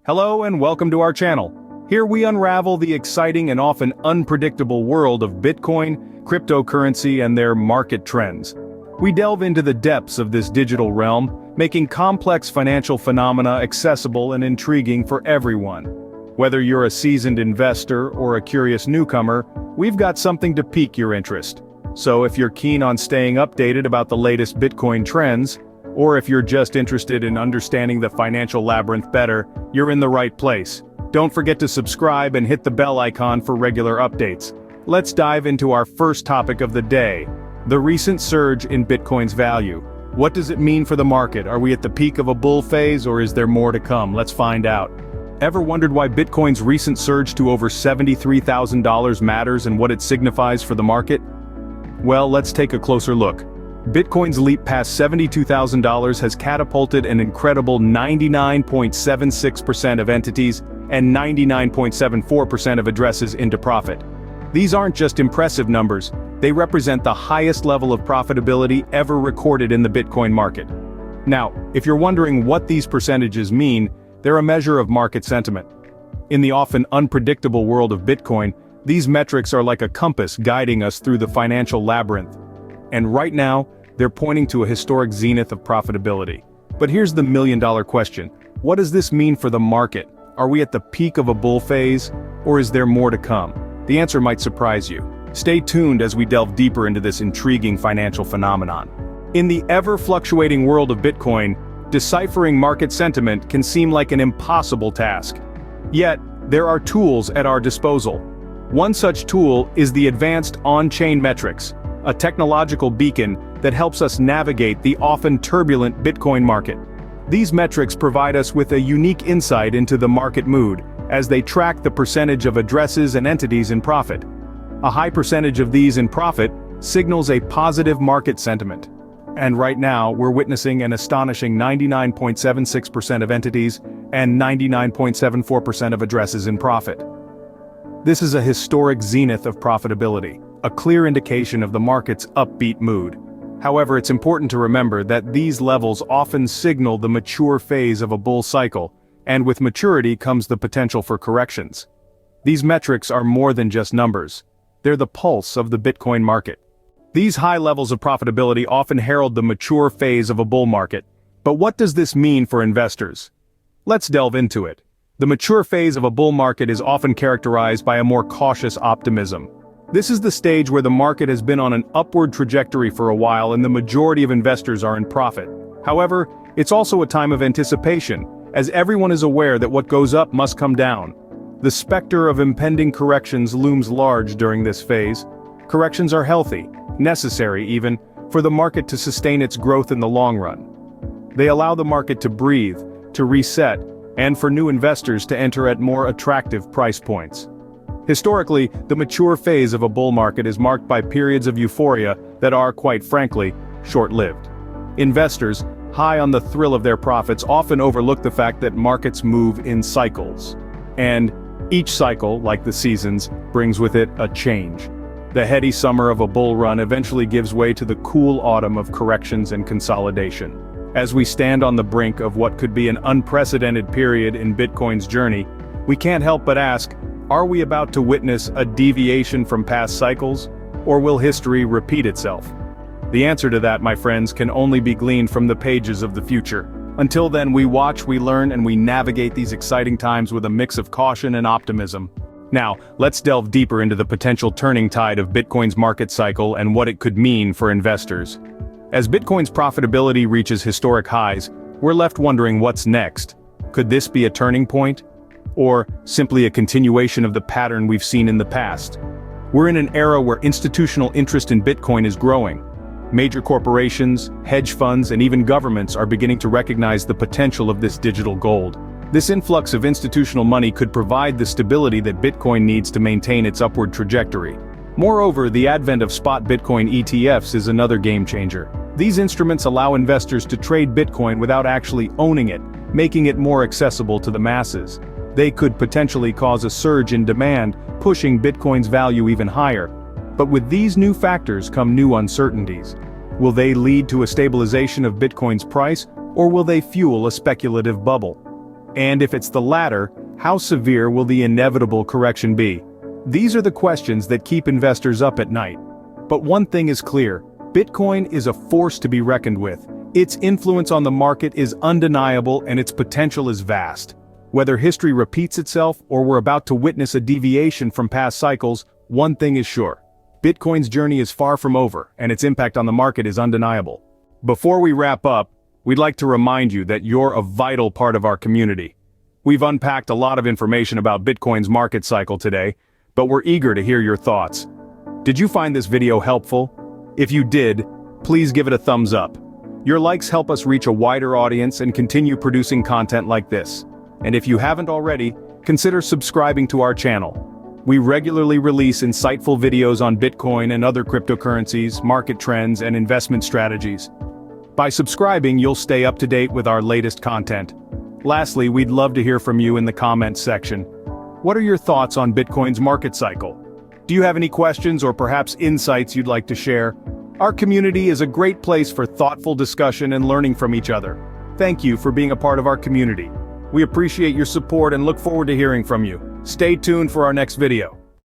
Hello and welcome to our channel. Here we unravel the exciting and often unpredictable world of Bitcoin, cryptocurrency and their market trends. We delve into the depths of this digital realm, making complex financial phenomena accessible and intriguing for everyone. Whether you're a seasoned investor or a curious newcomer, we've got something to pique your interest. So if you're keen on staying updated about the latest Bitcoin trends, or if you're just interested in understanding the financial labyrinth better, you're in the right place. Don't forget to subscribe and hit the bell icon for regular updates. Let's dive into our first topic of the day, the recent surge in Bitcoin's value. What does it mean for the market? Are we at the peak of a bull phase or is there more to come? Let's find out. Ever wondered why Bitcoin's recent surge to over $73,000 matters and what it signifies for the market? Well, let's take a closer look. Bitcoin's leap past $72,000 has catapulted an incredible 99.76% of entities and 99.74% of addresses into profit. These aren't just impressive numbers, they represent the highest level of profitability ever recorded in the Bitcoin market. Now, if you're wondering what these percentages mean, they're a measure of market sentiment. In the often unpredictable world of Bitcoin, these metrics are like a compass guiding us through the financial labyrinth. And right now, they're pointing to a historic zenith of profitability. But here's the million-dollar question. What does this mean for the market? Are we at the peak of a bull phase, or is there more to come? The answer might surprise you. Stay tuned as we delve deeper into this intriguing financial phenomenon. In the ever-fluctuating world of Bitcoin, deciphering market sentiment can seem like an impossible task. Yet, there are tools at our disposal. One such tool is the Advanced On-Chain Metrics, a technological beacon that helps us navigate the often turbulent Bitcoin market. These metrics provide us with a unique insight into the market mood, as they track the percentage of addresses and entities in profit. A high percentage of these in profit signals a positive market sentiment. And right now, we're witnessing an astonishing 99.76% of entities and 99.74% of addresses in profit. This is a historic zenith of profitability, a clear indication of the market's upbeat mood. However, it's important to remember that these levels often signal the mature phase of a bull cycle, and with maturity comes the potential for corrections. These metrics are more than just numbers. They're the pulse of the Bitcoin market. These high levels of profitability often herald the mature phase of a bull market. But what does this mean for investors? Let's delve into it. The mature phase of a bull market is often characterized by a more cautious optimism. This is the stage where the market has been on an upward trajectory for a while and the majority of investors are in profit. However, it's also a time of anticipation, as everyone is aware that what goes up must come down. The specter of impending corrections looms large during this phase. Corrections are healthy, necessary even, for the market to sustain its growth in the long run. They allow the market to breathe, to reset, and for new investors to enter at more attractive price points. Historically, the mature phase of a bull market is marked by periods of euphoria that are, quite frankly, short-lived. Investors, high on the thrill of their profits, often overlook the fact that markets move in cycles. And each cycle, like the seasons, brings with it a change. The heady summer of a bull run eventually gives way to the cool autumn of corrections and consolidation. As we stand on the brink of what could be an unprecedented period in Bitcoin's journey, we can't help but ask, are we about to witness a deviation from past cycles, or will history repeat itself? The answer to that, my friends, can only be gleaned from the pages of the future. Until then, we watch, we learn, and we navigate these exciting times with a mix of caution and optimism. Now, let's delve deeper into the potential turning tide of Bitcoin's market cycle and what it could mean for investors. As Bitcoin's profitability reaches historic highs, we're left wondering what's next. Could this be a turning point? Or simply a continuation of the pattern we've seen in the past? We're in an era where institutional interest in Bitcoin is growing. Major corporations, hedge funds, and even governments are beginning to recognize the potential of this digital gold. This influx of institutional money could provide the stability that Bitcoin needs to maintain its upward trajectory. Moreover, the advent of spot Bitcoin ETFs is another game changer. These instruments allow investors to trade Bitcoin without actually owning it, making it more accessible to the masses. They could potentially cause a surge in demand, pushing Bitcoin's value even higher. But with these new factors come new uncertainties. Will they lead to a stabilization of Bitcoin's price, or will they fuel a speculative bubble? And if it's the latter, how severe will the inevitable correction be? These are the questions that keep investors up at night. But one thing is clear, Bitcoin is a force to be reckoned with. Its influence on the market is undeniable and its potential is vast. Whether history repeats itself or we're about to witness a deviation from past cycles, one thing is sure. Bitcoin's journey is far from over, and its impact on the market is undeniable. Before we wrap up, we'd like to remind you that you're a vital part of our community. We've unpacked a lot of information about Bitcoin's market cycle today, but we're eager to hear your thoughts. Did you find this video helpful? If you did, please give it a thumbs up. Your likes help us reach a wider audience and continue producing content like this. And if you haven't already, consider subscribing to our channel. We regularly release insightful videos on Bitcoin and other cryptocurrencies, market trends, and investment strategies. By subscribing, you'll stay up to date with our latest content. Lastly, we'd love to hear from you in the comments section. What are your thoughts on Bitcoin's market cycle? Do you have any questions or perhaps insights you'd like to share? Our community is a great place for thoughtful discussion and learning from each other. Thank you for being a part of our community. We appreciate your support and look forward to hearing from you. Stay tuned for our next video.